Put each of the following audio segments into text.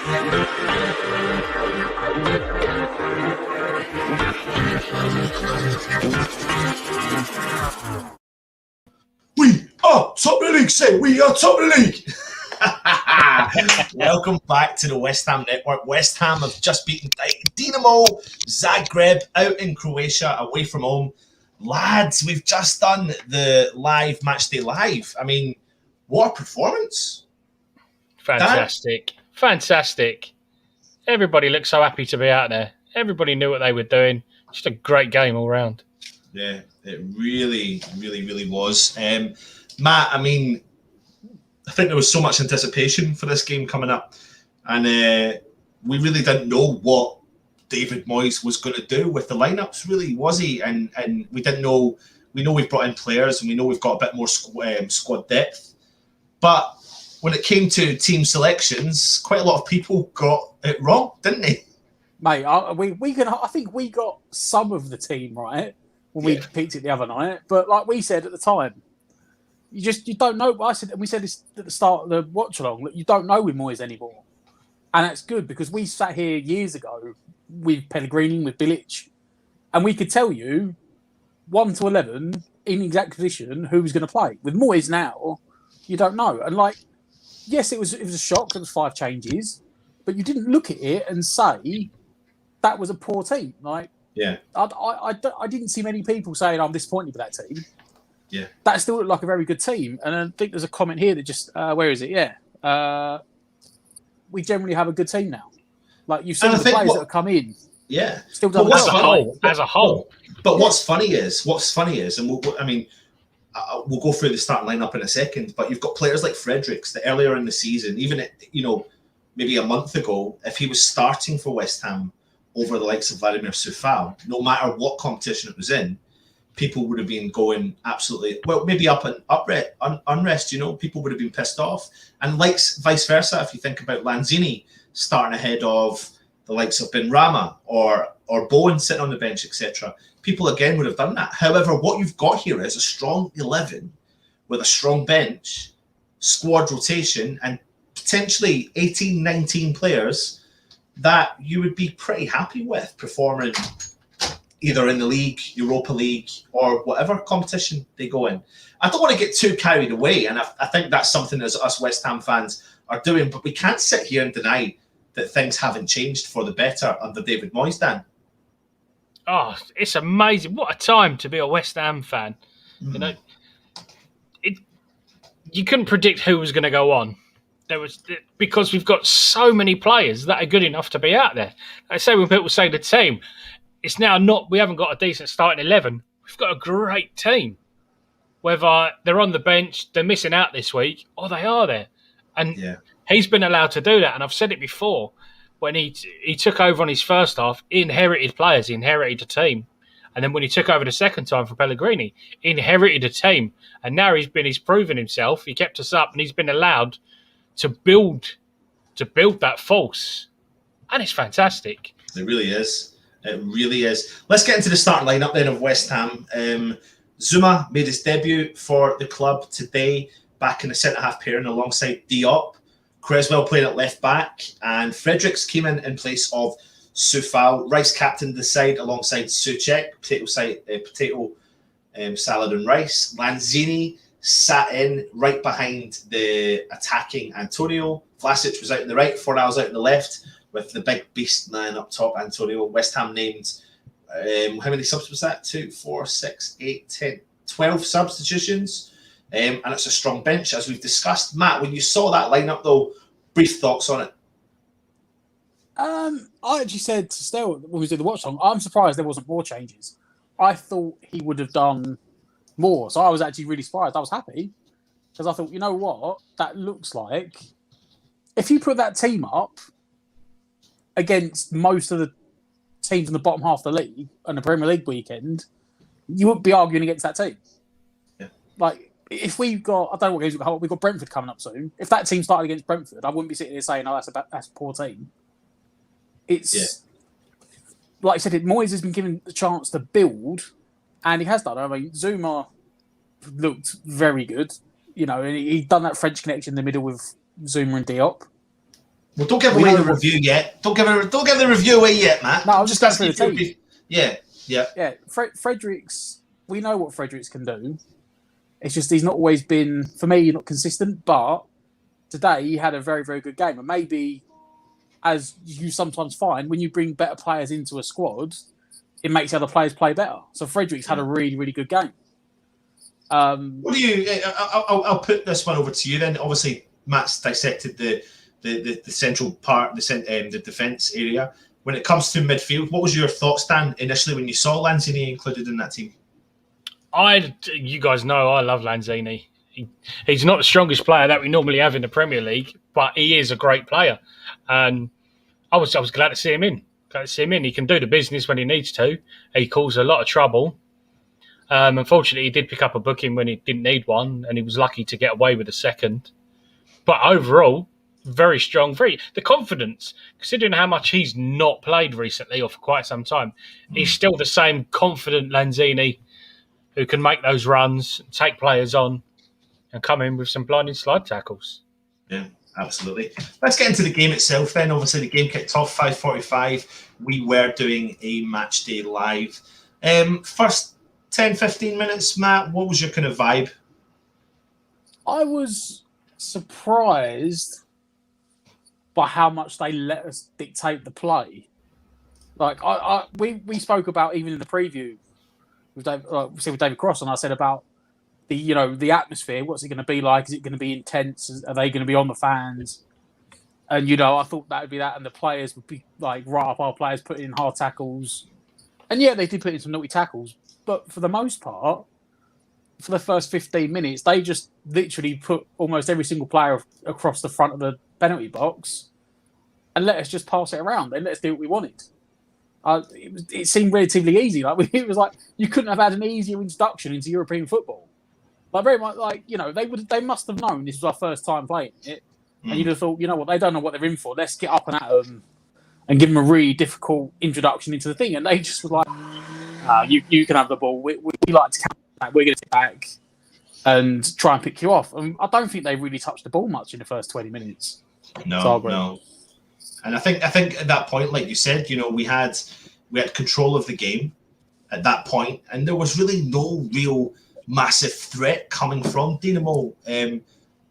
We are top of the league. Say we are top of the league. Welcome back to the West Ham Network. West Ham have just beaten Dinamo Zagreb out in Croatia, away from home. Lads, we've just done the live matchday live. I mean, what a performance! Fantastic. Dan? Fantastic. Everybody looked so happy to be out there. Everybody knew what they were doing. Just a great game all round. Yeah, it really, really, really was. Matt, I mean, I think there was so much anticipation for this game coming up, and we really didn't know what David Moyes was going to do with the lineups. Really, was he? And we didn't know. We know we've brought in players, and we know we've got a bit more squad depth. But when it came to team selections, quite a lot of people got it wrong, didn't they? Mate, I think we got some of the team right when we picked it the other night. But like we said at the time, you don't know. We said this at the start of the watch along that you don't know with Moyes anymore, and that's good because we sat here years ago with Pellegrini, with Bilic, and we could tell you 1 to 11 in exact position who was going to play. With Moyes now, you don't know. And like, yes, it was a shock. It was 5 changes, but you didn't look at it and say that was a poor team. Like, yeah, I didn't see many people saying I'm disappointed with that team. Yeah, that still looked like a very good team. And I think there's a comment here that just where is it? Yeah, we generally have a good team now. Like you've seen the players that have come in. Yeah, still done as a whole. But what's funny is, and we'll go through the starting lineup in a second. But you've got players like Fredericks that earlier in the season, even maybe a month ago, if he was starting for West Ham over the likes of Vladimir Coufal, no matter what competition it was in, people would have been going absolutely maybe unrest. People would have been pissed off, and vice versa. If you think about Lanzini starting ahead of the likes of Ben Rama or Bowen sitting on the bench, etc., people again would have done that. However, what you've got here is a strong 11 with a strong bench, squad rotation, and potentially 18, 19 players that you would be pretty happy with performing either in the league, Europa League, or whatever competition they go in. I don't want to get too carried away, and I think that's something as us West Ham fans are doing, but we can't sit here and deny that things haven't changed for the better under David Moyes, Dan. Oh, it's amazing. What a time to be a West Ham fan. Mm. You couldn't predict who was going to go on. Because we've got so many players that are good enough to be out there. I say when people say the team, it's now not, we haven't got a decent starting 11. We've got a great team. Whether they're on the bench, they're missing out this week, or they are there. And he's been allowed to do that. And I've said it before, when he took over on his first half, he inherited players, he inherited a team. And then when he took over the second time for Pellegrini, he inherited a team. And now he's proven himself. He kept us up and he's been allowed to build that force. And it's fantastic. It really is. It really is. Let's get into the starting lineup then of West Ham. Zuma made his debut for the club today, back in the centre-half pairing alongside Diop. Creswell playing at left-back, and Fredericks came in place of Coufal. Rice captained the side alongside Souček, potato salad and rice. Lanzini sat in right behind the attacking Antonio. Vlasic was out on the right, Fornals out on the left, with the big beast man up top, Antonio. West Ham named, how many subs was that? 2, 4, 6, 8, 10, 12 substitutions. And it's a strong bench, as we've discussed. Matt, when you saw that lineup, though, brief thoughts on it? I actually said to Stell when we did the watch song, I'm surprised there wasn't more changes. I thought he would have done more. So I was actually really surprised. I was happy because I thought, you know what? That looks like if you put that team up against most of the teams in the bottom half of the league on the Premier League weekend, you wouldn't be arguing against that team. Yeah. Like, if we've got, I don't know what games we've got Brentford coming up soon. If that team started against Brentford, I wouldn't be sitting here saying, oh, that's a poor team. It's, like I said, Moyes has been given the chance to build, and he has done. I mean, Zuma looked very good. And he'd done that French connection in the middle with Zuma and Diop. Well, don't give away the review yet. Don't give the review away yet, Matt. No, I'm just going through the team. Yeah. Fredericks, we know what Fredericks can do. It's just he's not always been, for me, not consistent. But today he had a very, very good game. And maybe, as you sometimes find, when you bring better players into a squad, it makes other players play better. So Fredericks had a really, really good game. What do you? I'll put this one over to you then. Obviously, Matt's dissected the central part, the defence area. When it comes to midfield, what was your thoughts, Dan, initially when you saw Lanzini included in that team? You guys know I love Lanzini. He's not the strongest player that we normally have in the Premier League, but he is a great player. And I was glad to see him in. He can do the business when he needs to. He caused a lot of trouble. Unfortunately, he did pick up a booking when he didn't need one, and he was lucky to get away with a second. But overall, very strong. The confidence, considering how much he's not played recently or for quite some time, he's still the same confident Lanzini who can make those runs, take players on, and come in with some blinding slide tackles. Yeah, absolutely. Let's get into the game itself then. Obviously, the game kicked off 5:45. We were doing a match day live. First 10, 15 minutes, Matt, what was your kind of vibe? I was surprised by how much they let us dictate the play. Like we spoke about even in the preview with David Cross, and I said about the atmosphere. What's it going to be like? Is it going to be intense? Are they going to be on the fans? And I thought that would be that, and the players would be like right up our players putting in hard tackles, and yeah, they did put in some naughty tackles. But for the most part, for the first 15 minutes, they just literally put almost every single player across the front of the penalty box and let us just pass it around and let us do what we wanted. It seemed relatively easy. It was like you couldn't have had an easier introduction into European football. Very much they must have known this was our first time playing it, and you'd have thought, what, they don't know what they're in for. Let's get up and at them and give them a really difficult introduction into the thing. And they just was like, you can have the ball. We like to counter back. We're going to take back and try and pick you off. And I don't think they really touched the ball much in the first 20 minutes. No. And I think at that point, like you said, we had control of the game at that point, and there was really no real massive threat coming from Dinamo.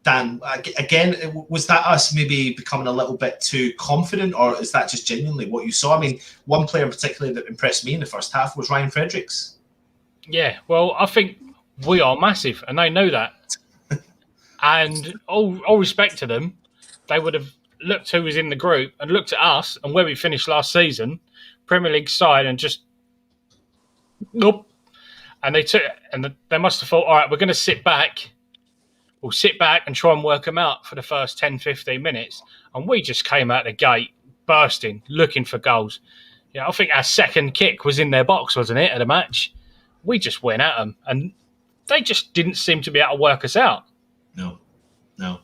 Dan, again, was that us maybe becoming a little bit too confident, or is that just genuinely what you saw? I mean, one player in particular that impressed me in the first half was Ryan Fredericks. Yeah, well, I think we are massive, and they know that. And all respect to them, they would have looked who was in the group and looked at us and where we finished last season, Premier League side, and just nope. And they must have thought, all right, we're going to sit back. We'll sit back and try and work them out for the first 10, 15 minutes. And we just came out the gate, bursting, looking for goals. I think our second kick was in their box, wasn't it, at the match? We just went at them, and they just didn't seem to be able to work us out. No,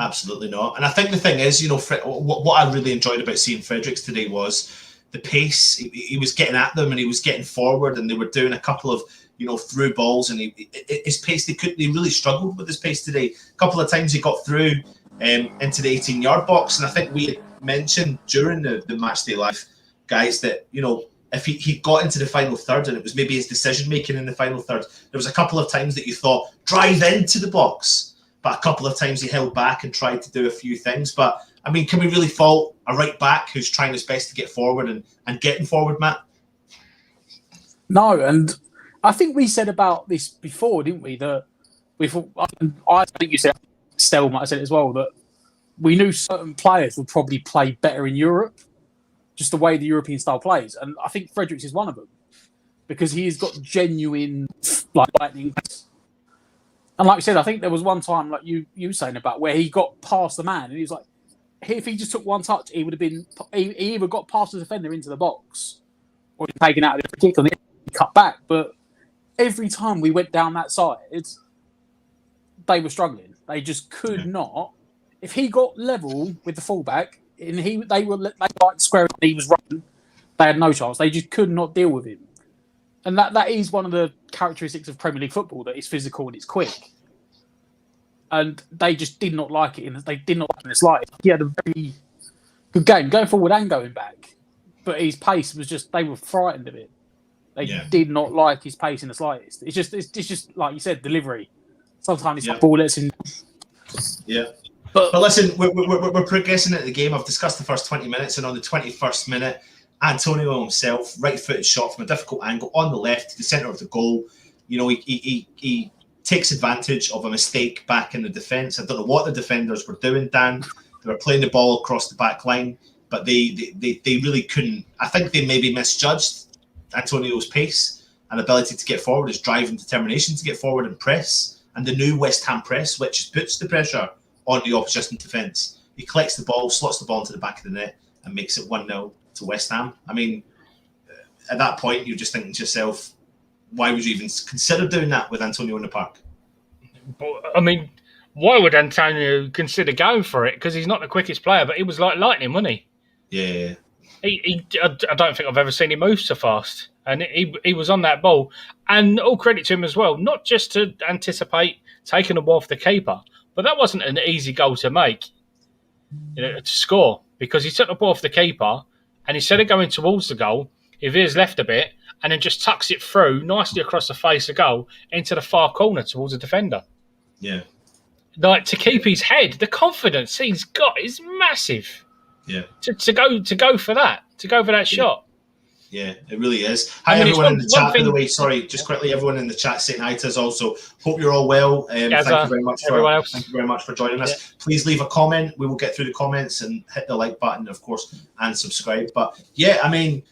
absolutely not. And I think the thing is, what I really enjoyed about seeing Fredericks today was the pace. He was getting at them, and he was getting forward, and they were doing a couple of through balls, and his pace, they really struggled with his pace today. A couple of times he got through into the 18-yard box, and I think we had mentioned during the match day live, guys, that if he got into the final third and it was maybe his decision making in the final third, there was a couple of times that you thought drive into the box, but a couple of times he held back and tried to do a few things. But I mean, can we really fault a right back who's trying his best to get forward and getting forward, Matt? No, and I think we said about this before, didn't we? That I think you said, Stell might have said it as well, that we knew certain players would probably play better in Europe, just the way the European style plays. And I think Fredericks is one of them, because he's got genuine lightning. And like you said, I think there was one time, like you were saying about, where he got past the man, and he was like, if he just took one touch, he would have been. He either got past the defender into the box, or taken out of the kick on the cut back. But every time we went down that side, they were struggling. They just could not. If he got level with the fullback, and they were like square, and he was running, they had no chance. They just could not deal with him. And that is one of the characteristics of Premier League football, that it's physical and it's quick. And they just did not like it. They did not like it in the slightest. He had a very Good game, going forward and going back. But his pace was just, they were frightened of it. They did not like his pace in the slightest. It's just like you said, delivery. Sometimes it's ball lets him. Yeah. But listen, we're progressing at the game. I've discussed the first 20 minutes, and on the 21st minute, Antonio himself, right-footed shot from a difficult angle on the left to the centre of the goal. You know, he takes advantage of a mistake back in the defence. I don't know what the defenders were doing, Dan. They were playing the ball across the back line, but they really couldn't. I think they maybe misjudged Antonio's pace and ability to get forward, his drive and determination to get forward and press, and the new West Ham press, which puts the pressure on the opposition defence. He collects the ball, slots the ball into the back of the net, and makes it 1-0 to West Ham. I mean, at that point, you're just thinking to yourself, why would you even consider doing that with Antonio in the park? But, I mean, why would Antonio consider going for it? Because he's not the quickest player, but he was like lightning, wasn't he? Yeah. I don't think I've ever seen him move so fast. And he was on that ball. And all credit to him as well, not just to anticipate taking the ball off the keeper, but that wasn't an easy goal to make, to score, because he took the ball off the keeper and instead of going towards the goal, he veers left a bit and then just tucks it through nicely across the face of goal into the far corner towards the defender. Yeah. Like, to keep his head, the confidence he's got is massive. Yeah. To go for that shot. Yeah, it really is. Hi, everyone in the chat, by the way. Sorry, just quickly, everyone in the chat saying hi to us also. Hope you're all well. Thank you very much for joining us. Yeah. Please leave a comment. We will get through the comments and hit the like button, of course, and subscribe. But yeah, I mean,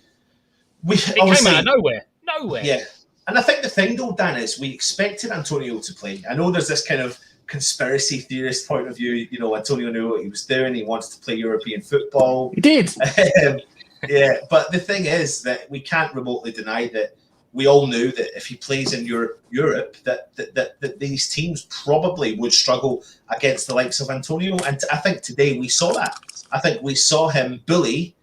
it came out of nowhere. Yeah, and I think the thing though, Dan, is we expected Antonio to play. I know there's this kind of conspiracy theorist point of view. You know, Antonio knew what he was doing. He wanted to play European football. He did. Yeah, but the thing is that we can't remotely deny that we all knew that if he plays in Europe, that these teams probably would struggle against the likes of Antonio. And I think today we saw that. I think we saw him bully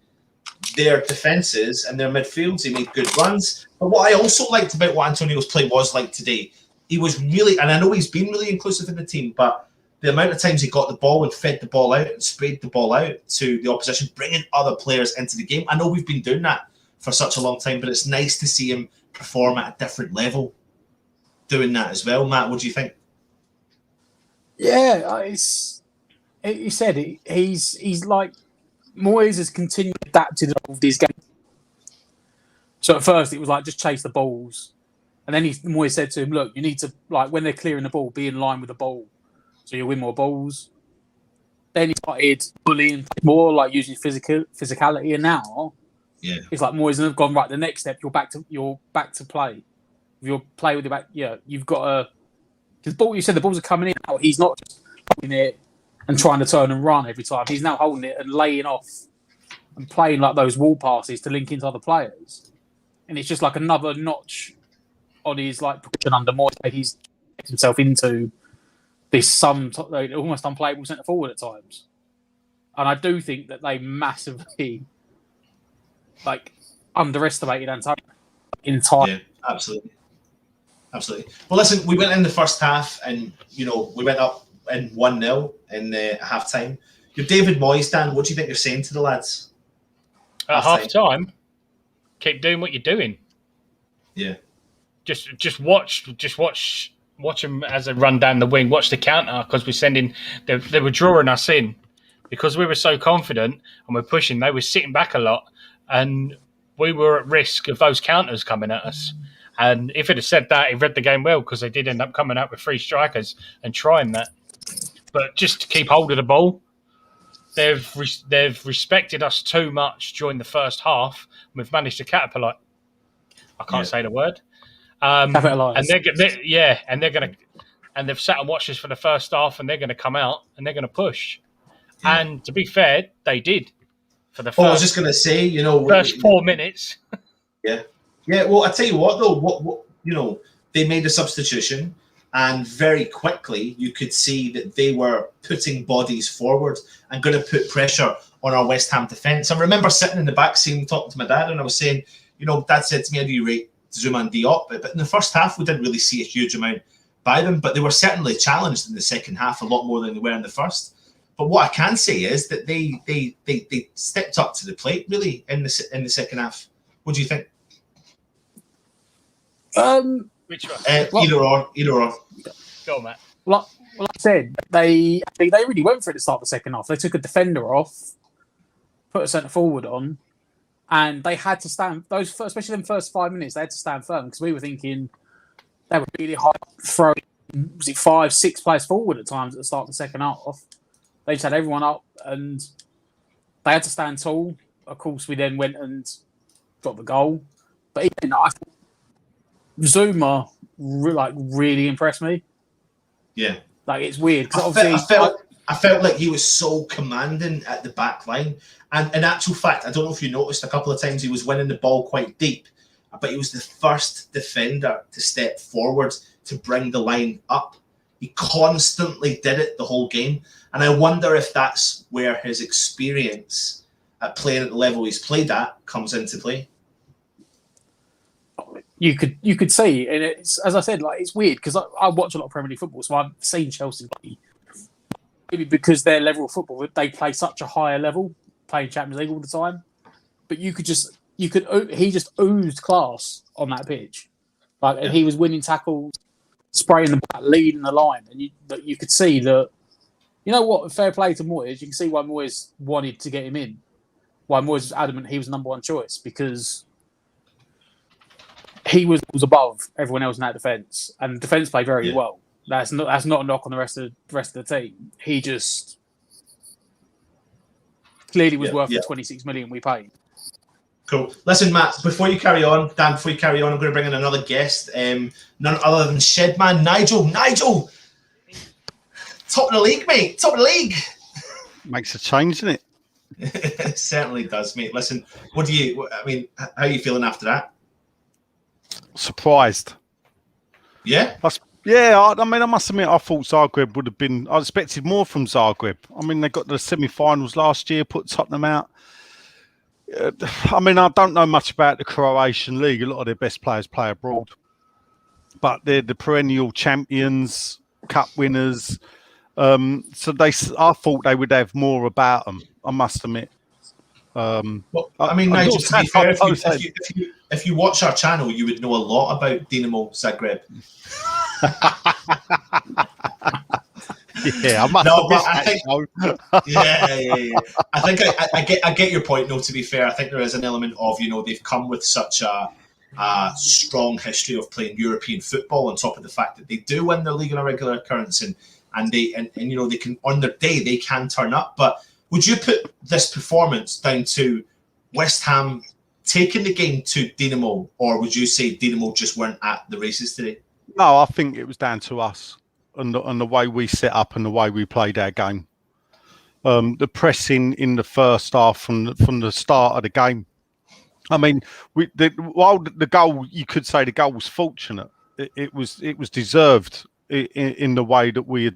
their defences and their midfields. He made good runs. But what I also liked about what Antonio's play was like today, he was really, and I know he's been really inclusive in the team, but the amount of times he got the ball and fed the ball out and sprayed the ball out to the opposition, bringing other players into the game. I know we've been doing that for such a long time, but it's nice to see him perform at a different level doing that as well. Matt, what do you think? Yeah, he said he's like, Moyes has continued adapted of these games. So at first it was like, just chase the balls. And then Moyes said to him, look, you need to, like, when they're clearing the ball, be in line with the ball. So you'll win more balls. Then he started bullying more, like using physicality, and now it's like Moyes have gone right. The next step, you're back to play. You'll play with your back. Yeah, you've got to. Because ball, you said the balls are coming in. Now he's not just holding it and trying to turn and run every time. He's now holding it and laying off and playing like those wall passes to link into other players. And it's just like another notch on his like progression under Moyes. He's get himself into this almost unplayable centre forward at times. And I do think that they massively underestimated Antonio in time. Yeah, absolutely. Well, listen, we went in the first half and, we went up in 1-0 in the half-time. You're David Moyes, Dan. What do you think you're saying to the lads? At half-time, keep doing what you're doing. Yeah. Just watch them as they run down the wing. Watch the counter, because they were drawing us in because we were so confident and we're pushing. They were sitting back a lot, and we were at risk of those counters coming at us. And if it had said that, he read the game well, because they did end up coming out with 3 strikers and trying that. But just to keep hold of the ball, they've respected us too much during the first half. We've managed to catapult. I can't say the word. And they're gonna, and they've sat and watched us for the first half, and they're gonna come out and they're gonna push. Yeah. And to be fair, they did for the first. I was just gonna say, first 4 minutes. Yeah. Well, I tell you what, though, what they made a substitution, and very quickly you could see that they were putting bodies forward and going to put pressure on our West Ham defence. I remember sitting in the back scene talking to my dad, and I was saying, Dad said to me, "How do you rate Zuma and Diop?" But in the first half, we didn't really see a huge amount by them, but they were certainly challenged in the second half a lot more than they were in the first. But what I can say is that they stepped up to the plate really in the second half. What do you think? Which one? Either or. Go on, Matt. Like I said, they really went for it to start the second half. They took a defender off, put a centre forward on, and they had to stand especially in the first 5 minutes. They had to stand firm because we were thinking they were really high throwing. Was it 5-6 players forward at times at the start of the second half? They just had everyone up and they had to stand tall. Of course, we then went and got the goal. But even I thought Zuma really impressed me. Yeah, like it's weird. I felt like he was so commanding at the back line. And in actual fact, I don't know if you noticed a couple of times he was winning the ball quite deep, but he was the first defender to step forward to bring the line up. He constantly did it the whole game. And I wonder if that's where his experience at playing at the level he's played at comes into play. You could see, and it's, as I said, like it's weird because I watch a lot of Premier League football, so I've seen Chelsea play. Maybe because their level of football, they play such a higher level, playing Champions League all the time. But he just oozed class on that pitch, and he was winning tackles, spraying the back, leading the line, and you could see that. You know what? Fair play to Moyes. You can see why Moyes wanted to get him in. Why Moyes was adamant he was the number one choice because he was above everyone else in that defence, and the defence played very well. That's not a knock on the rest of the team. He just clearly was worth the 26 million we paid. Cool. Listen, Matt, before you carry on, Dan, I'm going to bring in another guest, none other than Shedman Nigel. Nigel, top of the league, mate. Top of the league. Makes a change, doesn't it? It certainly does, mate. Listen, how are you feeling after that? Surprised. Yeah? I must admit, I thought Zagreb would have been... I expected more from Zagreb. I mean, they got the semi-finals last year, put Tottenham out. I don't know much about the Croatian league. A lot of their best players play abroad. But they're the perennial champions, cup winners. I thought they would have more about them, I must admit. Nigel, to be fair, if you watch our channel, you would know a lot about Dinamo Zagreb. Yeah, I must. No, but I think, I think I get your point. No, to be fair, I think there is an element of they've come with such a strong history of playing European football, on top of the fact that they do win their league on a regular occurrence, and they can, on their day, they can turn up. But would you put this performance down to West Ham taking the game to Dinamo, or would you say Dinamo just weren't at the races today? No, I think it was down to us and the way we set up and the way we played our game. The pressing in the first half from the start of the game. I mean, while the goal, you could say the goal was fortunate. It was deserved in the way that we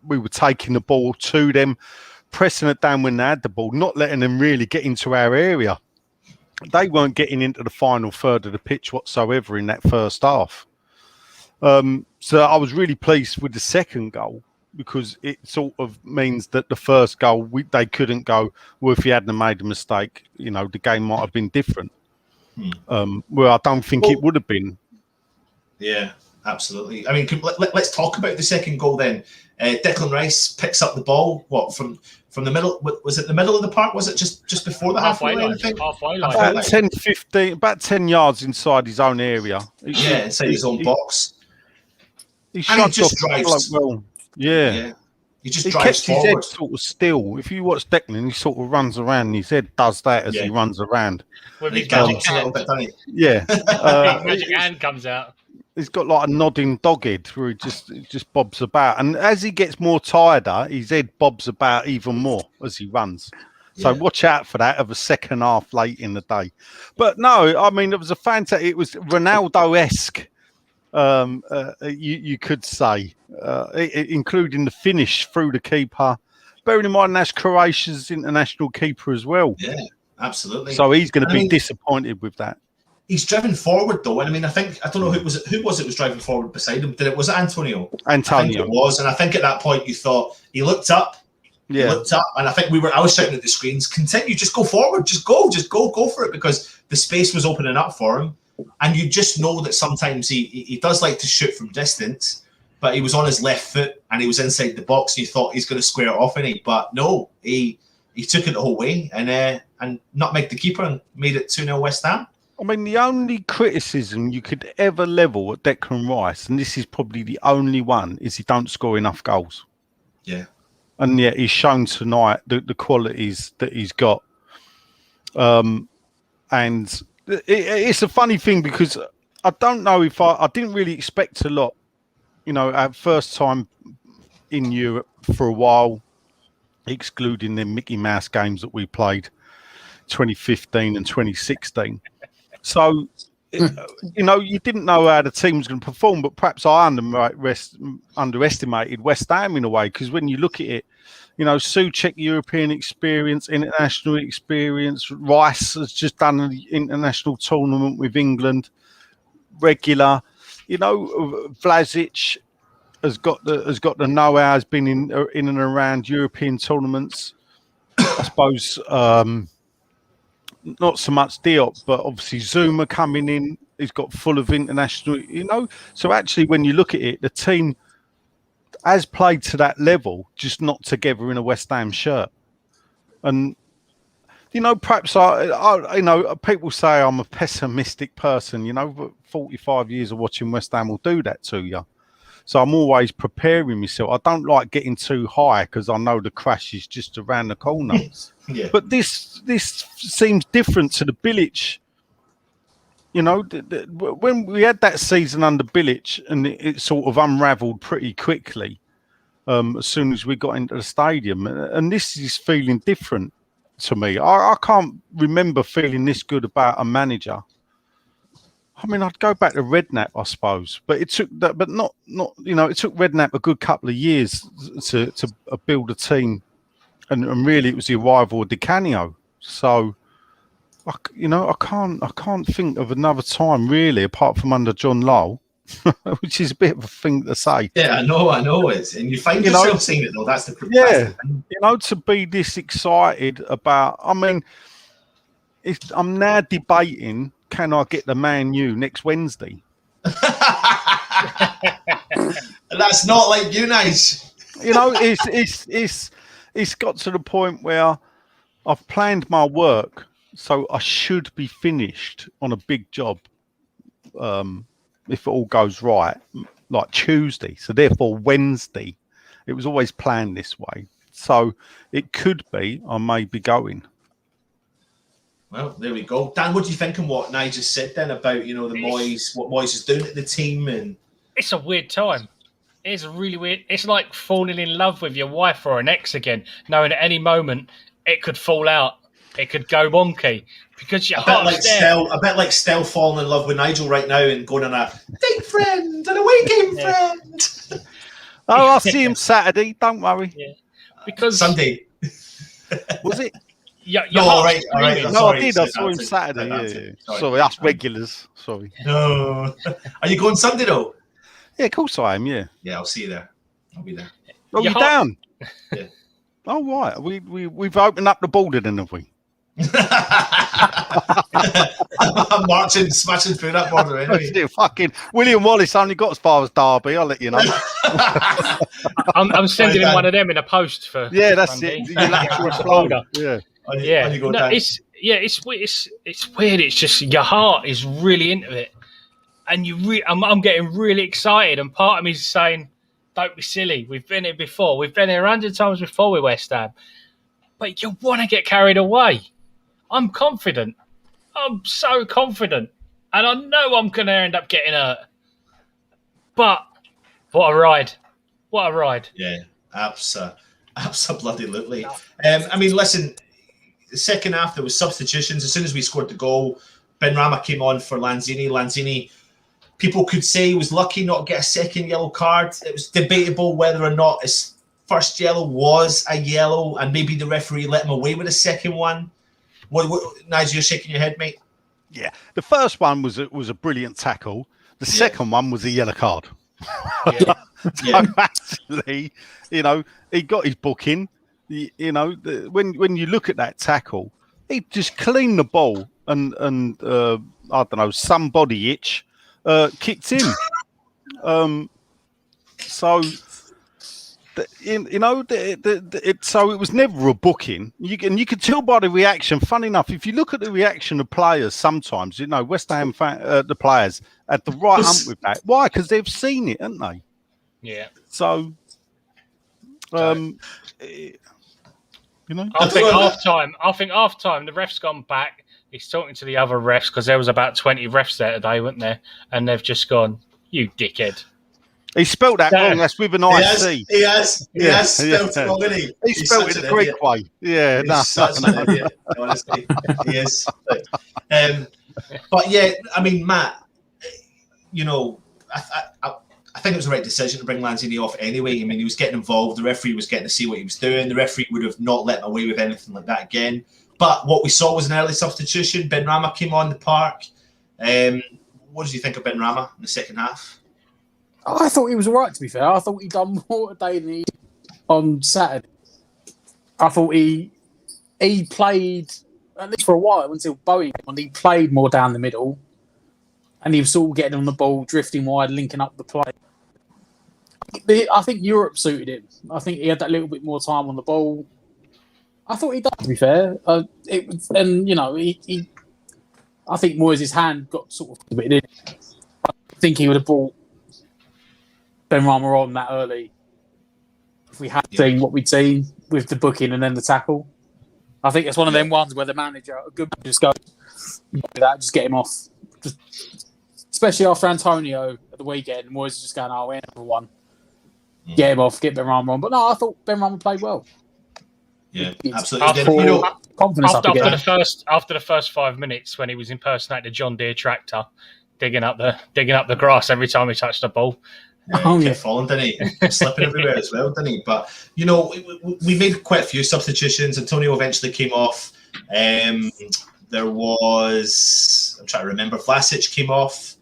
were taking the ball to them, pressing it down when they had the ball, not letting them really get into our area. They weren't getting into the final third of the pitch whatsoever in that first half. So I was really pleased with the second goal because it sort of means that the first goal, they couldn't go, well, if he hadn't made a mistake, the game might have been different. Well, I don't think it would have been. Yeah, absolutely. I mean, let's talk about the second goal then. Declan Rice picks up the ball, from the middle? Was it the middle of the park? Was it just before the halfway line? Halfway line. About 10, 15, about 10 yards inside his own area. Inside his own box. He just drives well. Yeah. He just drives kept forward. his head sort of still. If you watch Declan, he sort of runs around. And his head does that as he runs around. With his magic hand, doesn't he? Yeah. Magic hand comes out. He's got like a nodding dog head where he just bobs about. And as he gets more tireder, his head bobs about even more as he runs. So watch out for that of a second half late in the day. But no, I mean, it was it was Ronaldo-esque. You could say, including the finish through the keeper. Bearing in mind that's Croatia's international keeper as well. Yeah, absolutely. So he's going to be disappointed with that. He's driven forward though, and I don't know who was driving forward beside him. Was it Antonio? Antonio. I think it was, and I think at that point you thought he looked up He looked up, and I think I was shouting at the screens, continue, just go forward, just go for it, because the space was opening up for him. And you just know that sometimes he does like to shoot from distance, but he was on his left foot and he was inside the box, and you thought he's going to square it off, and but no, he took it the whole way and nutmegged the keeper and made it 2-0 West Ham. I mean, the only criticism you could ever level at Declan Rice, and this is probably the only one, is he don't score enough goals. Yeah. And yet he's shown tonight the qualities that he's got. And it's a funny thing because I don't know if I didn't really expect a lot. You know, our first time in Europe for a while, excluding the Mickey Mouse games that we played 2015 and 2016. So, you know, you didn't know how the team was going to perform, but perhaps I underestimated West Ham in a way, because when you look at it, you know, Souček, European experience, international experience. Rice has just done an international tournament with England, regular. You know, Vlasic has got the know-how, has been in and around European tournaments. I suppose not so much Diop, but obviously Zuma coming in. He's got full of international, you know. So actually, when you look at it, the team has played to that level, just not together in a West Ham shirt. And you know, perhaps I you know, people say I'm a pessimistic person, you know, but 45 years of watching West Ham will do that to you. So I'm always preparing myself. I don't like getting too high because I know the crash is just around the corner. Yeah. But this seems different to the Bilic. You know, when we had that season under Bilic, and it sort of unravelled pretty quickly as soon as we got into the stadium. And this is feeling different to me. I can't remember feeling this good about a manager. I mean, I'd go back to Redknapp, I suppose, but it took that, but not you know, it took Redknapp a good couple of years to build a team, and really it was the arrival of Di Canio. So, you know, I can't think of another time really, apart from under John Lowell, which is a bit of a thing to say. Yeah, I know it, and you find yourself saying it though. That's the thing. You know, to be this excited about. I mean, I'm now debating. Can I get the Man U next Wednesday? That's not like you guys. You know, it's got to the point where I've planned my work, so I should be finished on a big job if it all goes right, like Tuesday. So therefore Wednesday. It was always planned this way. So it could be I may be going. Well, there we go. Dan, what do you think of what Nigel said then about, you know, the Moyes, what Moyes is doing at the team? And it's a weird time. It's really weird. It's like falling in love with your wife or an ex again, knowing at any moment it could fall out. It could go wonky because your heart's there. A bit like Stell falling in love with Nigel right now and going on a date friend, an away game friend. Oh, I'll see him Saturday. Don't worry. Yeah. Because Sunday. Was it? Your all right. No, I did. I saw him Saturday. Yeah. Sorry, us regulars. Sorry. No. Are you going Sunday though? Yeah, of course I am. Yeah. Yeah, I'll see you there. I'll be there. Oh, you're down. Yeah. Oh, right. We've opened up the border then, have we? I'm marching, smashing through that border anyway. Fucking William Wallace only got as far as Derby. I'll let you know. I'm sending him one of them in a post for. Yeah, that's Sunday. it. Your lateral flow. Yeah. Yeah. It's weird. It's just your heart is really into it, and I'm getting really excited, and part of me is saying, "Don't be silly. We've been here before. We've been here 100 times before with West Ham." But you want to get carried away. I'm confident. I'm so confident. And I know I'm going to end up getting hurt. But what a ride. What a ride. Yeah, absolutely. I mean, listen, the second half, there was substitutions. As soon as we scored the goal, Benrahma came on for Lanzini. Lanzini, people could say he was lucky not to get a second yellow card. It was debatable whether or not his first yellow was a yellow, and maybe the referee let him away with a second one. What Nigel, you're shaking your head, mate? Yeah, the first one was a brilliant tackle. The second one was a yellow card. Yeah. So actually, you know, he got his booking. when you look at that tackle, he just cleaned the ball and I don't know, somebody kicked him. So so it was never a booking. You could tell by the reaction. Funny enough, if you look at the reaction of players, sometimes West Ham the players had the right hump with that. Why? Because they've seen it, haven't they? Yeah. So, I think half time. The ref's gone back. He's talking to the other refs because there was about 20 refs there today, weren't there? And they've just gone, "You dickhead." He spelled that wrong. That's with an IC. He has spelled it wrong, isn't he? He spelled it the Greek way. Yeah, He's such an idiot, honestly. He is. But yeah, I mean, Matt, I think it was the right decision to bring Lanzini off anyway. I mean, he was getting involved. The referee was getting to see what he was doing. The referee would have not let him away with anything like that again. But what we saw was an early substitution. Ben Rama came on the park. What did you think of Ben Rama in the second half? I thought he was all right, to be fair. I thought he'd done more today than he did on Saturday. I thought he played, at least for a while, until Boeing, when he played more down the middle. And he was sort of getting on the ball, drifting wide, linking up the play. I think Europe suited him. I think he had that little bit more time on the ball. I thought he did, to be fair. I think Moyes' hand got sort of a bit in. I think he would have brought Ben Rama on that early if we had seen what we'd seen with the booking and then the tackle. I think it's one of them ones where the manager, a good manager, just goes, just get him off. Especially after Antonio at the weekend, Moyes was just going, "Oh, we're number one. Get him off, get Ben Rama on." But no, I thought Ben Rama played well. Yeah, absolutely. After the first 5 minutes, when he was impersonating the John Deere tractor, digging up the grass every time he touched the ball. He kept falling, didn't he? Slipping everywhere as well, didn't he? But we made quite a few substitutions. Antonio eventually came off. There was, I'm trying to remember, Vlasic came off.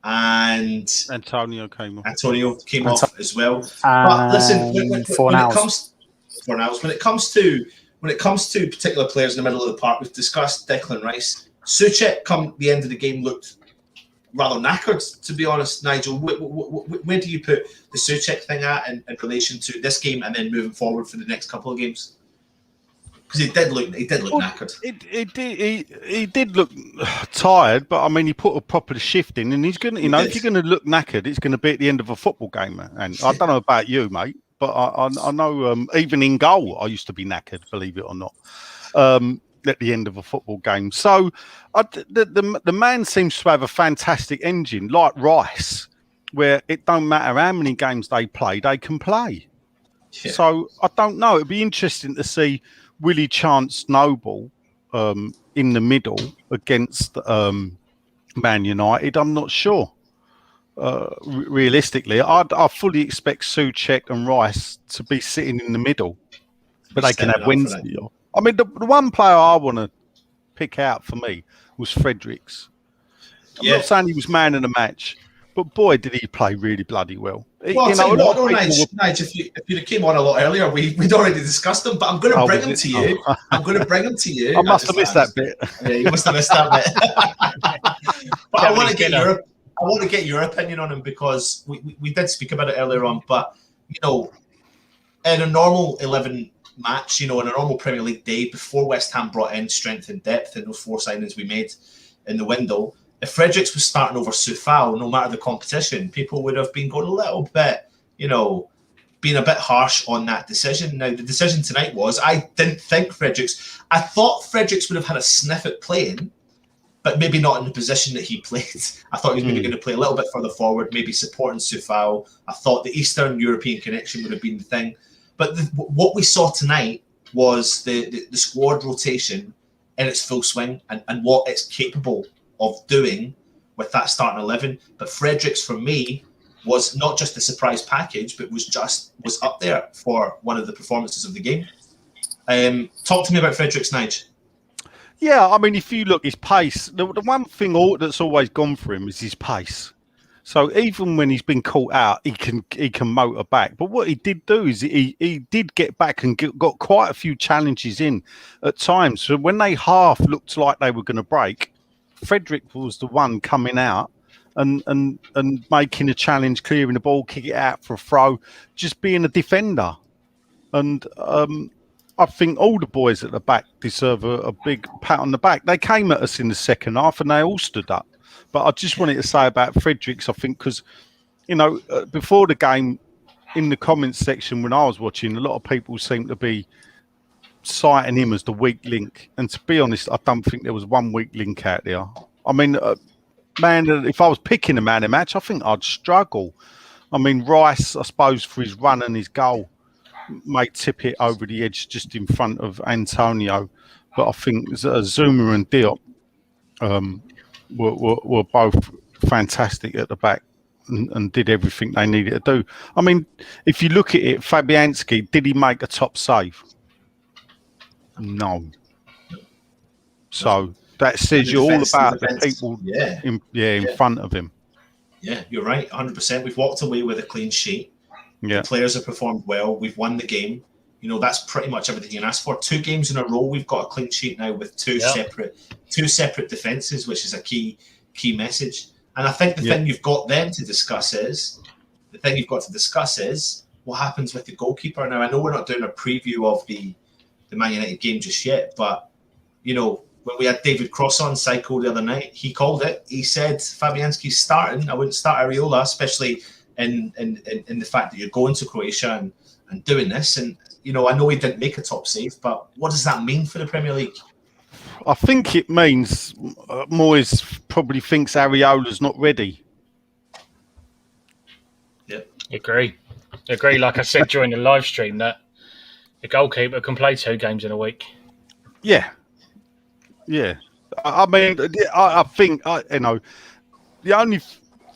And Antonio came off as well. But listen, when it comes to particular players in the middle of the park, we've discussed Declan Rice. Souček, come the end of the game, looked rather knackered, to be honest. Nigel, where do you put the Souček thing at in relation to this game and then moving forward for the next couple of games? Because he did look knackered. He did look tired, but I mean, he put a proper shift in, and he's going to, if you're going to look knackered, it's going to be at the end of a football game. And I don't know about you, mate, but I know even in goal, I used to be knackered, believe it or not, at the end of a football game. So the man seems to have a fantastic engine, like Rice, where it don't matter how many games they play, they can play. Yeah. So I don't know. It'd be interesting to see Willie Chance Noble in the middle against Man United. I'm not sure. Realistically, I fully expect Souček and Rice to be sitting in the middle, but they can have Wednesday. I mean, the one player I want to pick out for me was Fredericks. I'm not saying he was man of the match, but boy, did he play really bloody well. Well, Nige, if you came on a lot earlier, we'd already discussed him, but I'm going to bring him to you. I'm going to bring him to you. I must have missed that bit. Yeah, you must have missed that bit. But I want to get your opinion on him, because we did speak about it earlier on. But in a normal 11 match, in a normal Premier League day, before West Ham brought in strength and depth in those 4 signings we made in the window, if Fredericks was starting over Soufal, no matter the competition, people would have been going a little bit, being a bit harsh on that decision. Now, the decision tonight was, I didn't think I thought Fredericks would have had a sniff at playing, but maybe not in the position that he played. I thought he was maybe going to play a little bit further forward, maybe supporting Soufal. I thought the Eastern European connection would have been the thing. But what we saw tonight was the squad rotation in its full swing and what it's capable of doing with that starting 11. But Fredericks, for me, was not just a surprise package, but was up there for one of the performances of the game. Talk to me about Fredericks, Nige. Yeah, I mean, if you look, his pace, the one thing that's always gone for him is his pace. So even when he's been caught out, he can motor back. But what he did do is he did get back and got quite a few challenges in at times. So when they half looked like they were going to break, Frederick was the one coming out and making a challenge, clearing the ball, kick it out for a throw, just being a defender. And I think all the boys at the back deserve a big pat on the back. They came at us in the second half and they all stood up. But I just wanted to say about Fredericks, I think, because, before the game, in the comments section when I was watching, a lot of people seemed to be citing him as the weak link. And to be honest, I don't think there was one weak link out there. I mean, man, if I was picking a man of the match, I think I'd struggle. I mean, Rice, I suppose, for his run and his goal, may tip it over the edge just in front of Antonio. But I think Zuma and Diop were both fantastic at the back and did everything they needed to do. I mean, if you look at it, Fabianski, did he make a top save? No. So that says you all about the people in front of him. Yeah, you're right, 100%. We've walked away with a clean sheet. Yeah. The players have performed well. We've won the game. That's pretty much everything you can ask for. 2 games in a row, we've got a clean sheet now with two separate defences, which is a key message. And I think the thing you've got then to discuss is what happens with the goalkeeper. Now, I know we're not doing a preview of the Man United game just yet, but when we had David Cross on Psycho the other night, he called it. He said Fabianski's starting. I wouldn't start Areola, especially in the fact that you're going to Croatia and doing this. And I know he didn't make a top save, but what does that mean for the Premier League? I think it means Moyes probably thinks Areola's not ready. Yeah, Agree. Like I said during the live stream, that the goalkeeper can play 2 games in a week. Yeah. I mean, I think the only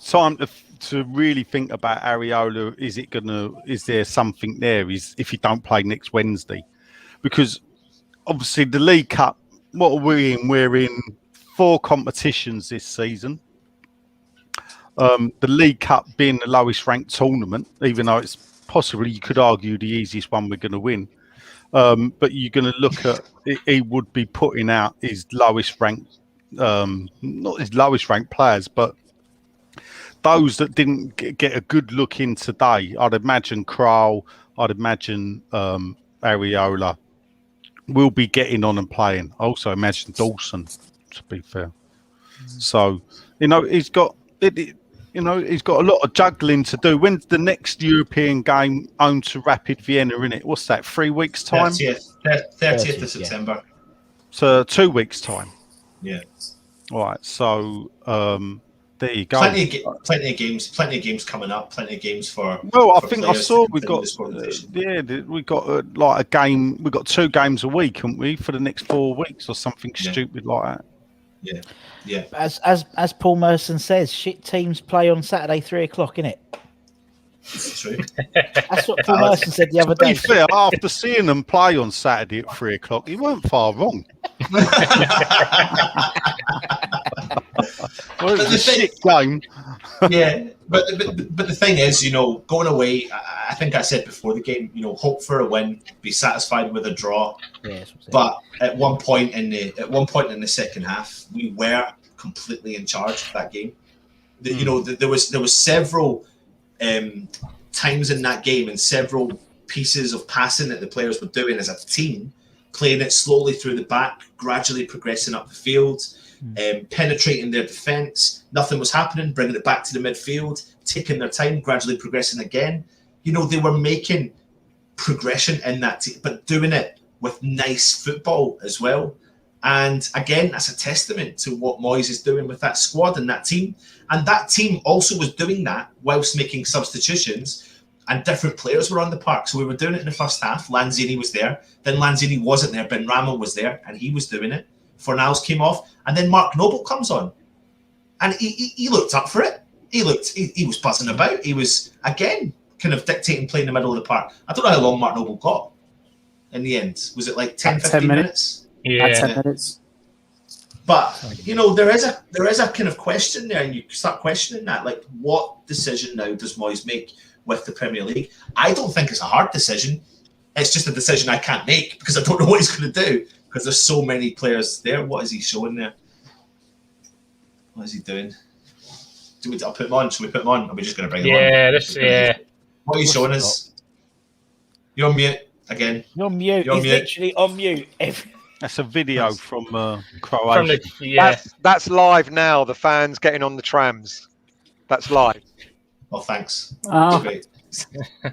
time to really think about Areola is there something there is if you don't play next Wednesday, because obviously the League Cup, what are we in? We're in 4 competitions this season. The League Cup being the lowest ranked tournament, even though it's possibly, you could argue, the easiest one we're going to win. But you're going to look at he would be putting out his lowest ranked, not his lowest ranked players, but those that didn't get a good look in today. I'd imagine Krall, I'd imagine Areola will be getting on and playing. I also imagine Dawson, to be fair. So, he's got he's got a lot of juggling to do. When's the next European game home to Rapid Vienna, innit? What's that, 3 weeks' time? 30th of September. So 2 weeks' time. Yeah. All right. So there you go. Plenty of games coming up. Plenty of games for. Well, I for think I saw we got like a game. We got 2 games a week, haven't we, for the next 4 weeks or something stupid like that. Yeah. Yeah. As Paul Merson says, shit teams play on Saturday 3:00, innit? It's true. That's what Paul Merson said the other day. To be fair, after seeing them play on Saturday at 3:00, he weren't far wrong. Well, it was a shit game. Yeah, but the thing is, going away, I think I said before the game, hope for a win, be satisfied with a draw. Yes, but at one point in the second half, we were completely in charge of that game. There was several times in that game and several pieces of passing that the players were doing as a team, playing it slowly through the back, gradually progressing up the field. Penetrating their defence, nothing was happening, bringing it back to the midfield, taking their time, gradually progressing again. They were making progression in that team, but doing it with nice football as well. And again, that's a testament to what Moyes is doing with that squad and that team. And that team also was doing that whilst making substitutions, and different players were on the park. So we were doing it in the first half. Lanzini was there. Then Lanzini wasn't there. Ben Rama was there, and he was doing it. Fornals came off, and then Mark Noble comes on, and he looked up for it. He was buzzing about. He was again kind of dictating play in the middle of the park. I don't know how long Mark Noble got in the end. Was it like 10, 15 minutes? Yeah, 10 minutes. But there is a kind of question there, and you start questioning that. Like, what decision now does Moyes make with the Premier League? I don't think it's a hard decision. It's just a decision I can't make because I don't know what he's going to do because there's so many players there. What is he showing there? What is he doing? I'll put him on. Should we put him on? Or are we just going to bring him on? Yeah. What are you showing us? You're on mute again. You're on mute. He's literally on mute. That's a video from Croatia. That's live now. The fans getting on the trams. That's live. Oh, thanks. Great.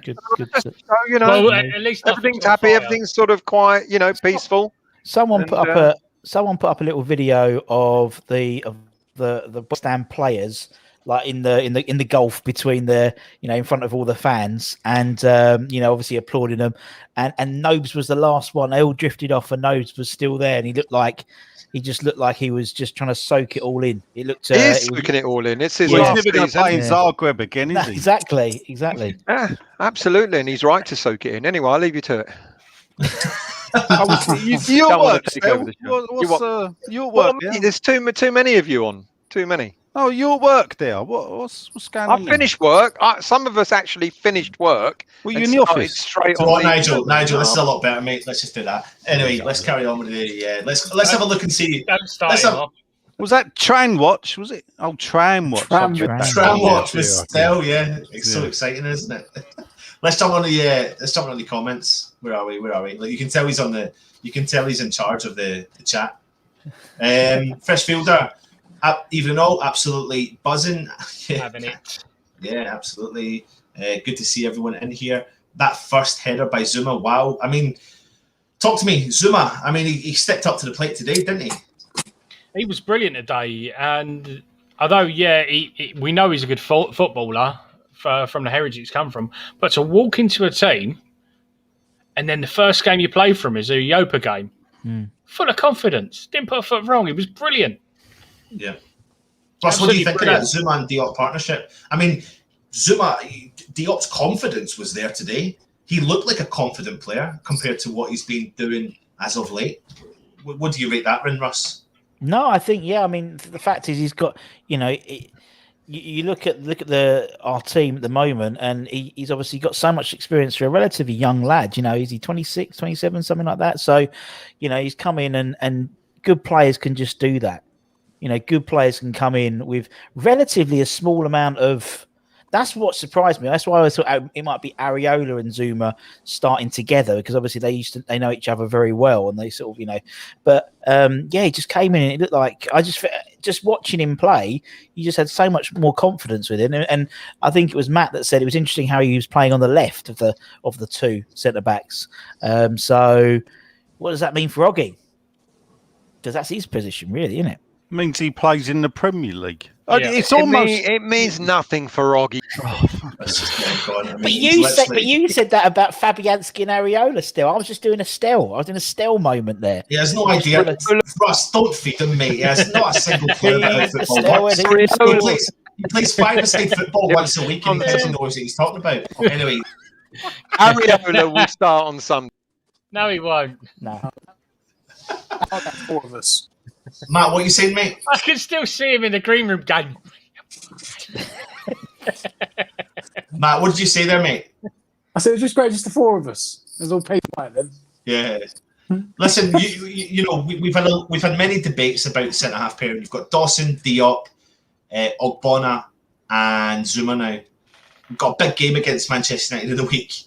Good. So, well, at least everything's happy. Everything's sort of quiet. Peaceful. Someone put up a little video of the West Ham players, like in the gulf between in front of all the fans, and obviously applauding them, and Nobes was the last one. They all drifted off, and Nobes was still there, and he just looked like he was just trying to soak it all in. He is soaking it all in. It's his he's last never going to season. play in Zagreb again, is he? Exactly. Yeah, absolutely, and he's right to soak it in. Anyway, I'll leave you to it. Your work, your work. Yeah. There's too many of you on. Too many. Oh, your work there. What's going on? I finished work. Some of us actually finished work. Were you in the office? Straight on. Nigel, this is a lot better, mate. Let's just do that. Anyway, let's carry on with the. Let's have a look and see. Was that Tram Watch? Was it? Oh, Tram Watch. Tram Watch with Stell. Yeah, it's so exciting, isn't it? Let's jump on the comments. Where are we? Like, you can tell he's on the. You can tell he's in charge of the chat. Fresh Fielder. Even all, absolutely buzzing. Having it. Yeah, absolutely. Good to see everyone in here. That first header by Zuma, wow. I mean, talk to me, Zuma. I mean, he stepped up to the plate today, didn't he? He was brilliant today. And although, we know he's a good footballer from the heritage he's come from, but to walk into a team and then the first game you play for him is a Europa game, full of confidence, didn't put a foot wrong. He was brilliant. Yeah. Plus, what do you think of that Zuma and Diop partnership? I mean, Diop's confidence was there today. He looked like a confident player compared to what he's been doing as of late. What do you rate that, Russ? No, I think I mean, the fact is he's got you look at our team at the moment, and he's obviously got so much experience for a relatively young lad. Is he 26, 27, something like that? So, he's come in and good players can just do that. Good players can come in with relatively a small amount of. That's what surprised me. That's why I thought it might be Areola and Zuma starting together, because obviously they know each other very well, and they sort of But he just came in and it looked like I just watching him play. You just had so much more confidence with him, and I think it was Matt that said it was interesting how he was playing on the left of the two centre backs. So what does that mean for Oggy? Because that's his position, really, isn't it? Means he plays in the Premier League. Yeah. It means nothing for Oggy. But you said that about Fabianski and Areola. Still, I was just doing a Stell. I was in a Stell moment there. He has no idea. Russ, don't feed him, mate. He has not a single clue about football. He plays five-a-side football once a week, and he doesn't know what he's talking about. Anyway, Areola will start on Sunday. No, he won't. No. Four of us. Matt, what are you saying, mate? I can still see him in the green room game. Matt, what did you say there, mate? I said it was just great, just the four of us. There's all people like them. Yeah. Listen, we've had many debates about the centre half pairing. You've got Dawson, Diop, Ogbonna, and Zuma now. We've got a big game against Manchester United in the week.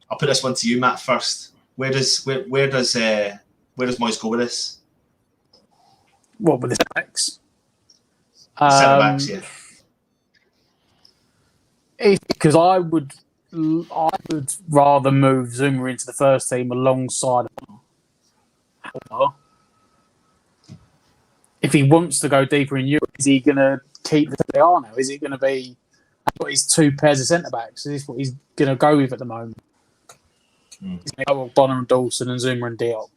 I'll put this one to you, Matt, first. Where does Moyes go with this? What with the backs? Centre backs, yeah. Because I would rather move Zuma into the first team alongside. However, if he wants to go deeper in Europe, is he going to keep the they are now? Is it going to be got his two pairs of centre backs? Is this what he's going to go with at the moment? He's going to go with Bonner and Dawson and Zuma and Diop.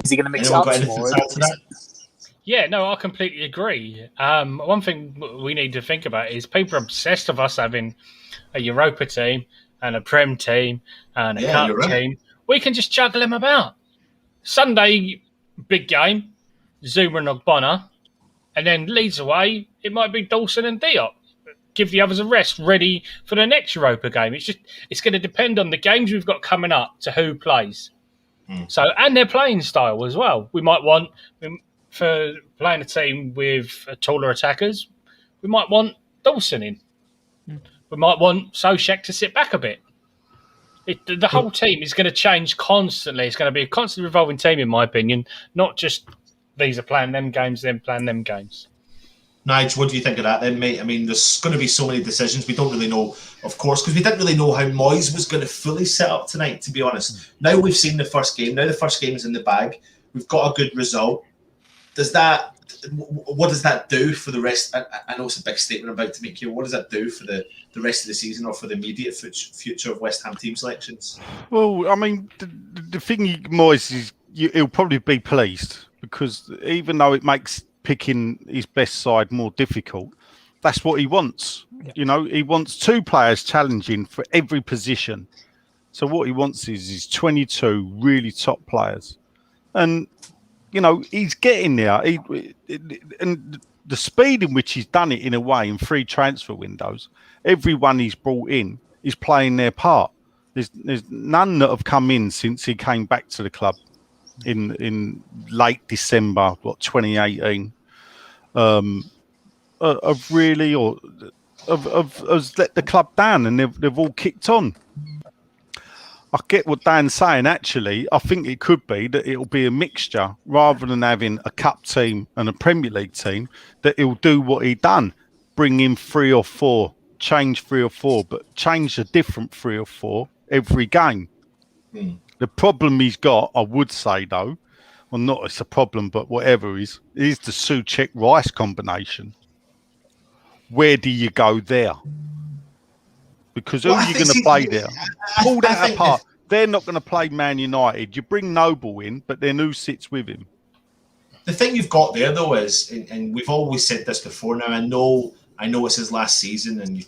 Is he going to mix it up some more? Yeah, no, I completely agree. One thing we need to think about is people are obsessed with us having a Europa team and a Prem team and a Cup team. We can just juggle them about. Sunday, big game. Zuma and Ogbonna, and then Leeds away, it might be Dawson and Diop. Give the others a rest, ready for the next Europa game. It's going to depend on the games we've got coming up to who plays. So, and their playing style as well. We might want, for playing a team with taller attackers, we might want Dawson in. We might want Soucek to sit back a bit. The whole team is going to change constantly. It's going to be a constantly revolving team, in my opinion, not just these are playing them games, them playing them games. Nigel, what do you think of that then, mate? I mean, there's going to be so many decisions. We don't really know, of course, because we didn't really know how Moyes was going to fully set up tonight, to be honest. Now we've seen the first game. Now the first game is in the bag. We've got a good result. What does that do for the rest? I know it's a big statement I'm about to make here. What does that do for the rest of the season or for the immediate future of West Ham team selections? Well, I mean, the thing, Moyes, is he'll probably be pleased because even though it makes picking his best side more difficult, that's what he wants. Yeah. You know, he wants two players challenging for every position. So what he wants is 22 really top players. And, you know, he's getting there. And the speed in which he's done it in a way in 3 transfer windows, everyone he's brought in is playing their part. There's none that have come in since he came back to the club in late December, 2018. Of really has let the club down, and they've all kicked on. I get what Dan's saying. Actually, I think it could be that it'll be a mixture rather than having a cup team and a Premier League team. That he'll do what he done, bring in 3 or 4, change 3 or 4, but change a different 3 or 4 every game. The problem he's got, I would say though, well, not it's a problem, but whatever is the Soucek Rice combination. Where do you go there? Because who are you going to play there? Pull that apart. They're not going to play Man United. You bring Noble in, but then who sits with him? The thing you've got there, though, is, and we've always said this before. Now I know it's his last season,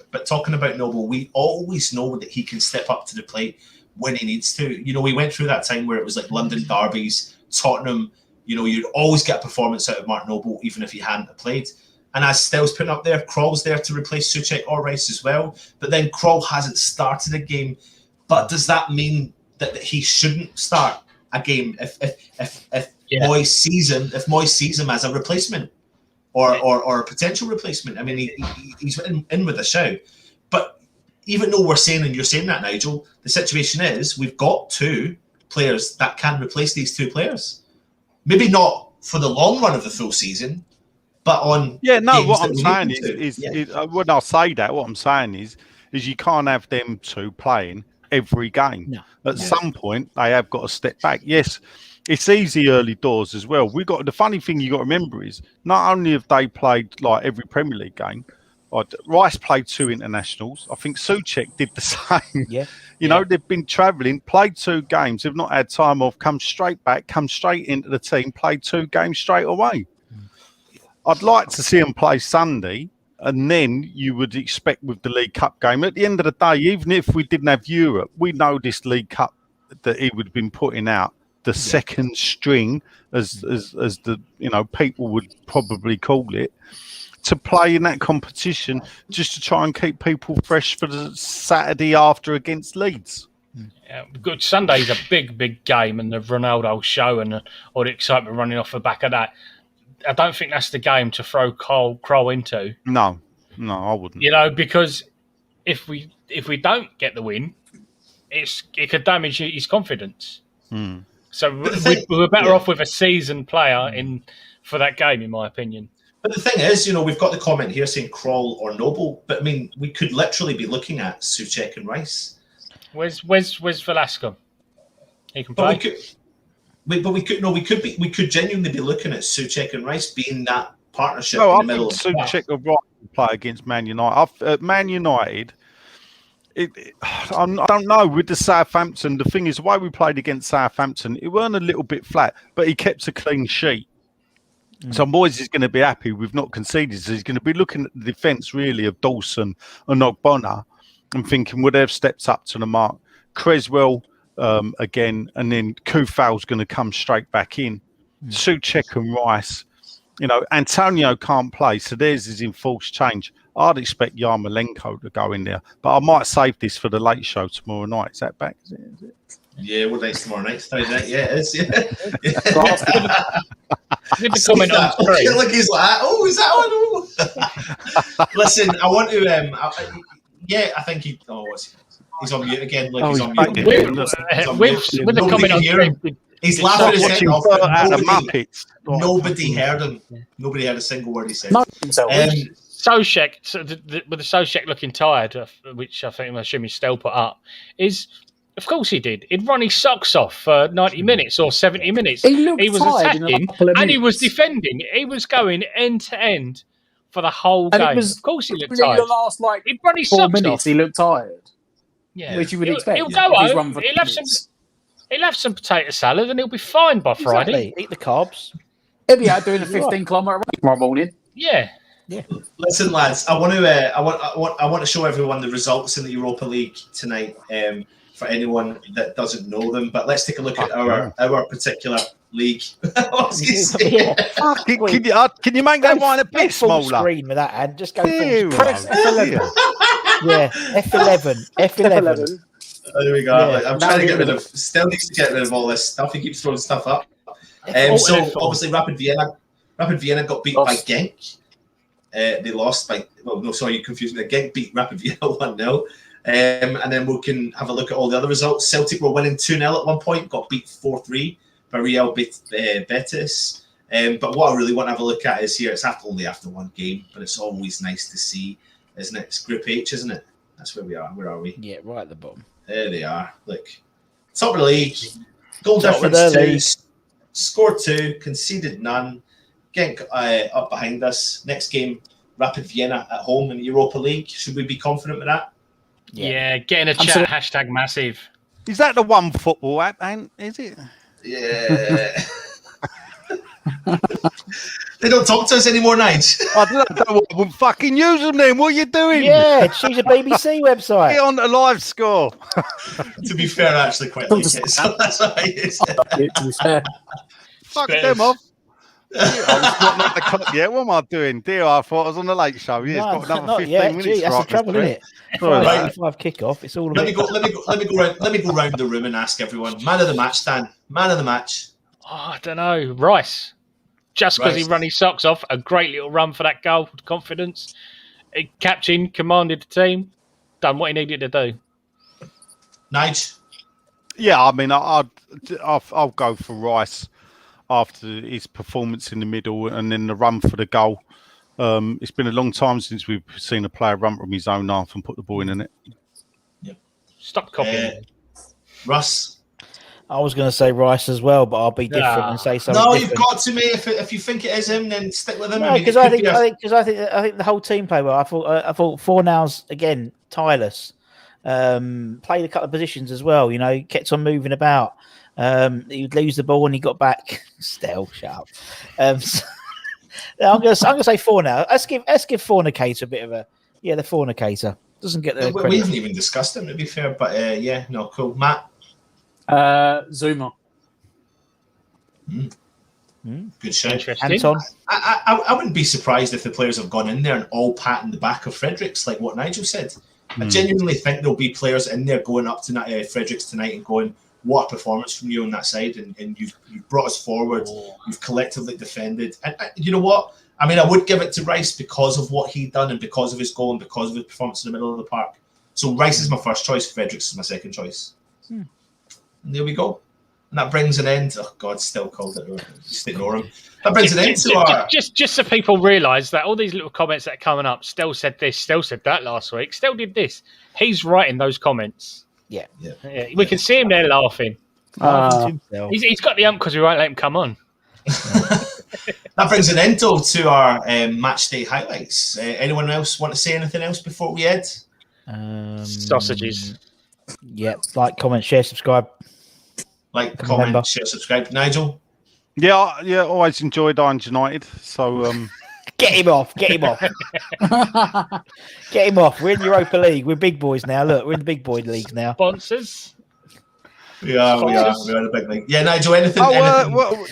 but talking about Noble, we always know that he can step up to the plate when he needs to. You know, we went through that time where it was like London derbies, Tottenham. You know, you'd always get a performance out of Mark Noble, even if he hadn't played. And as Stell's putting up there, Kral's there to replace Soucek or Rice as well. But then Kral hasn't started a game. But does that mean that he shouldn't start a game if Moyes sees him as a replacement or a potential replacement? I mean, he's in with a shout. But even though we're saying, and you're saying that, Nigel, the situation is we've got 2 players that can replace these 2 players. Maybe not for the long run of the full season, but on what I'm saying is when I say that, what I'm saying is you can't have them 2 playing every game. No. At some point, they have got to step back. Yes, it's easy early doors as well. The funny thing you got to remember is not only have they played like every Premier League game, Rice played 2 internationals. I think Soucek did the same. Yeah. You know, they've been travelling, played 2 games. They've not had time off, come straight back, come straight into the team, played 2 games straight away. I'd like to see him play Sunday, and then you would expect with the League Cup game. At the end of the day, even if we didn't have Europe, we know this League Cup that he would have been putting out the second string, as the people would probably call it, to play in that competition just to try and keep people fresh for the Saturday after against Leeds. Yeah, good. Sunday's a big game, and the Ronaldo show and all the excitement running off the back of that. I don't think that's the game to throw Krul into. No, I wouldn't. You know, because if we don't get the win, it could damage his confidence. So we're better off with a seasoned player for that game, in my opinion. But the thing is, you know, we've got the comment here saying Krul or Noble, but I mean, we could literally be looking at Soucek and Rice. Where's Velasco? He can play. We could genuinely be looking at Soucek and Rice being that partnership in the middle. Soucek or Rice play against Man United. Man United, I don't know with the Southampton. The thing is, the way we played against Southampton, it weren't a little bit flat, but he kept a clean sheet. So Moyes is going to be happy we've not conceded. So he's going to be looking at the defence really of Dawson and Ogbonna and thinking would they have stepped up to the mark. Creswell again, and then Koufal's going to come straight back in. Souček and Rice. You know, Antonio can't play, so theirs is in forced change. I'd expect Yarmolenko to go in there, but I might save this for the late show tomorrow night. Is that back? Is it? Yeah, what night's tomorrow night? Thursday night? Yeah, it is. Yeah. Give the comment on screen. Look, he's like, oh, is that one? Listen, I want to. I think he. Oh, he's on mute again. Look, he's on mute again. With the comment on screen. He's laughing his head off. Nobody heard him. Nobody heard a single word he said. Souček, with the Souček looking tired, which I'm assuming Stel put up, is. Of course he did. He'd run his socks off for 90 minutes or 70 minutes. He was attacking and he was defending. He was going end to end for the whole game. Of course he looked tired. The last he'd run his 4 socks minutes, off. He looked tired. Yeah, which you would expect. He'll go home. He'll have some potato salad and he'll be fine by Friday. Exactly. Eat the carbs. He'll be out doing a 15-kilometre run tomorrow morning. Yeah. Listen, lads, I want to show everyone the results in the Europa League tonight. For anyone that doesn't know them, but let's take a look at our particular league. Can you make that one a bit smaller? Screen with that and just go press F11. Yeah, F11. Oh, there we go. Yeah, I'm trying to get rid of. Still needs to get rid of all this stuff. He keeps throwing stuff up. So obviously, Rapid Vienna got beat by Genk. They lost by. Well, no, sorry, you confused me. Genk beat Rapid Vienna 1-0. And then we can have a look at all the other results. Celtic were winning 2-0 at one point, got beat 4-3 by Real Betis. But what I really want to have a look at is here. It's only after one game, but it's always nice to see, isn't it? It's Group H, isn't it? That's where we are. Where are we? Yeah, right at the bottom. There they are. Look, top of the league, goal difference 2, scored 2, conceded none. Genk up behind us. Next game, Rapid Vienna at home in the Europa League. Should we be confident with that? Yeah, get in a chat, hashtag massive. Is that the one football app, and is it? Yeah. They don't talk to us anymore, Nige. I wouldn't fucking use them then. What are you doing? Yeah, choose a BBC website. Get on the live score. To be fair, I actually quite like it. So that's why I use it. Fuck them off. I'm not the clock yet. What am I doing? Dear, I thought I was on the late show. Yeah, it's got another 15 minutes. Gee, that's the trouble, isn't it? 5 kick-off. It's all. Let me go round the room and ask everyone. Man of the match, Dan. Man of the match. Oh, I don't know. Rice. Just because he ran his socks off. A great little run for that goal. Confidence. He captained, commanded the team. Done what he needed to do. Nige. Yeah, I mean, I'll go for Rice. After his performance in the middle and then the run for the goal. It's been a long time since we've seen a player run from his own half and put the ball in it. Yep. Stop copying. Russ? I was going to say Rice as well, but I'll be different and say something different. You've got to, mate. If you think it is him, then stick with him. No, because I think the whole team played well. I thought Fornals, again, tireless. Played a couple of positions as well, kept on moving about. He would lose the ball when he got back. Still, shut up. I'm gonna say 4 now. Let's give Fornicator a bit of the Fornicator doesn't get the credit. We haven't even discussed him, to be fair, but cool. Matt, Zuma. Good shout. Anton. I wouldn't be surprised if the players have gone in there and all patting the back of Fredericks, like what Nigel said. I genuinely think there'll be players in there going up to Fredericks tonight and going, what a performance from you on that side, and you've brought us forward. You've collectively defended, and you know what? I mean, I would give it to Rice because of what he'd done and because of his goal and because of his performance in the middle of the park. So Rice is my first choice. Fredericks is my second choice. And there we go. And that brings an end. Oh God, still called it. Just ignore him. That brings an end to our. Just so people realise that all these little comments that are coming up. Stel said this. Stel said that last week. Stel did this. He's writing those comments. Yeah. We can see him there laughing. He's got the ump because we won't let him come on. That brings an end to our match day highlights. Anyone else want to say anything else before we end? Sausages. Yeah, like, comment, share, subscribe. Like, comment, share, subscribe. Nigel? Yeah, always enjoyed Irons United. So Get him off. Get him off. We're in Europa League. We're big boys now. Look, we're in the big boy leagues now. Sponsors. We are the big league. Yeah, Nigel, anything?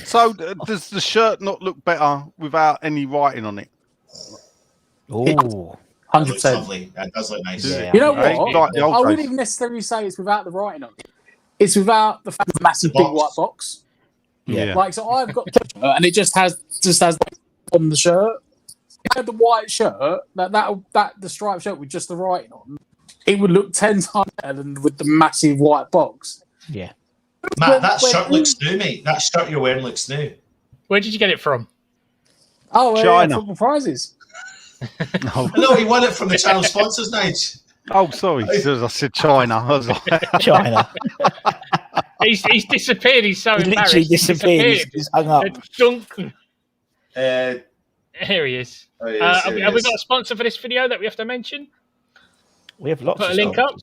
So does the shirt not look better without any writing on it? Oh, 100%. Lovely. It does look nice. Yeah. You know Right? what? Like the old I wouldn't days. even necessarily say it's without the writing on it. It's without the fact of the massive big Box. white box. Yeah. Like, so I've got the shirt and it just has on the shirt. If I had the white shirt, that the striped shirt with just the writing on, it would look 10 times better than with the massive white box. Yeah. Matt, that shirt looks new, mate. That shirt you're wearing looks new. Where did you get it from? Oh, China. football prizes. No, he won it from the channel sponsors, Nige. Oh, sorry. I said China. I was like, China. He's disappeared. He's so He embarrassed. literally disappeared. He's hung up. Dunk. Uh, Here he is. oh, yes, Have we got a sponsor for this video that we have to mention? We have lots Put of a link up.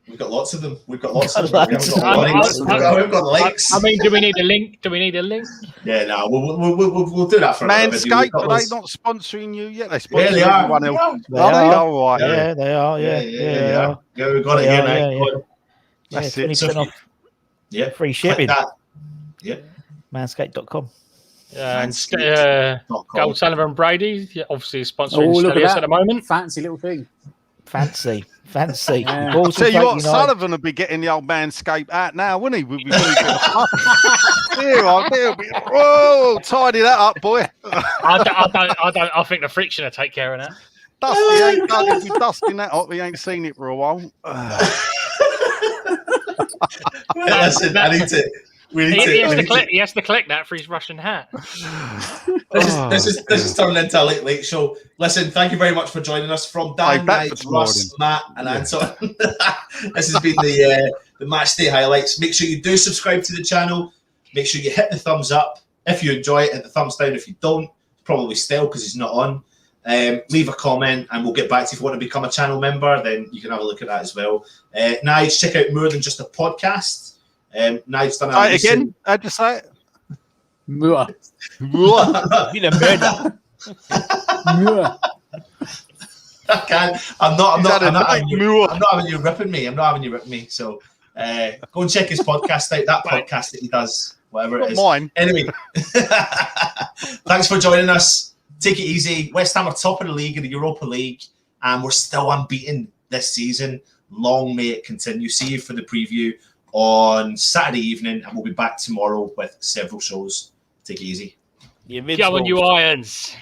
We've got lots of them. We've got lots Got of them. We lots haven't of got them. links. We've got links. I mean, do we need a link? Do we need a link? Yeah, no, we'll do that for another video. We've Manscaped, got are they loads. not sponsoring you yet? They Yeah, sponsor they are. everyone else. They Are they? are. All right. Yeah, they are. Yeah, Yeah, we've got it They here are, now. yeah. Go on. That's yeah, it. 20% off Yeah, free click shipping. that. Yeah. And Manscaped.com. Gold Sullivan Brady, obviously sponsoring Oh, look at studios that. at the moment. Fancy little thing. Fancy. Yeah. Balls So and you fake what, United. Sullivan would be getting the old Manscaped out now, wouldn't he? We'd be really good. Whoa, tidy that up, boy. I think the friction will take care of that. Dusty ain't done it. We're dusting that up. We ain't seen it for a while. Listen, I need to. We need He has to. he has to collect that for his Russian hat. This is turning into a late show. Listen, thank you very much for joining us from Dan, Nige, Russ, Matt, and Anton. This has been the match day highlights. Make sure you do subscribe to the channel. Make sure you hit the thumbs up if you enjoy it. Hit the thumbs down if you don't. Probably still because he's not on. Leave a comment and we'll get back to you. If you want to become a channel member, then you can have a look at that as well. Nige, check out More Than Just a Podcast. Nige's done a Again, how'd you say it? Mua. Been a murder. Mua. I can't. I'm not having you ripping me. I'm not having you ripping me. So go and check his podcast out. That podcast that he does, whatever it is. Mine. Anyway, thanks for joining us. Take it easy. West Ham are top of the league in the Europa League, and we're still unbeaten this season. Long may it continue. See you for the preview on Saturday evening, and we'll be back tomorrow with several shows. Take it easy. The Go on, you Irons.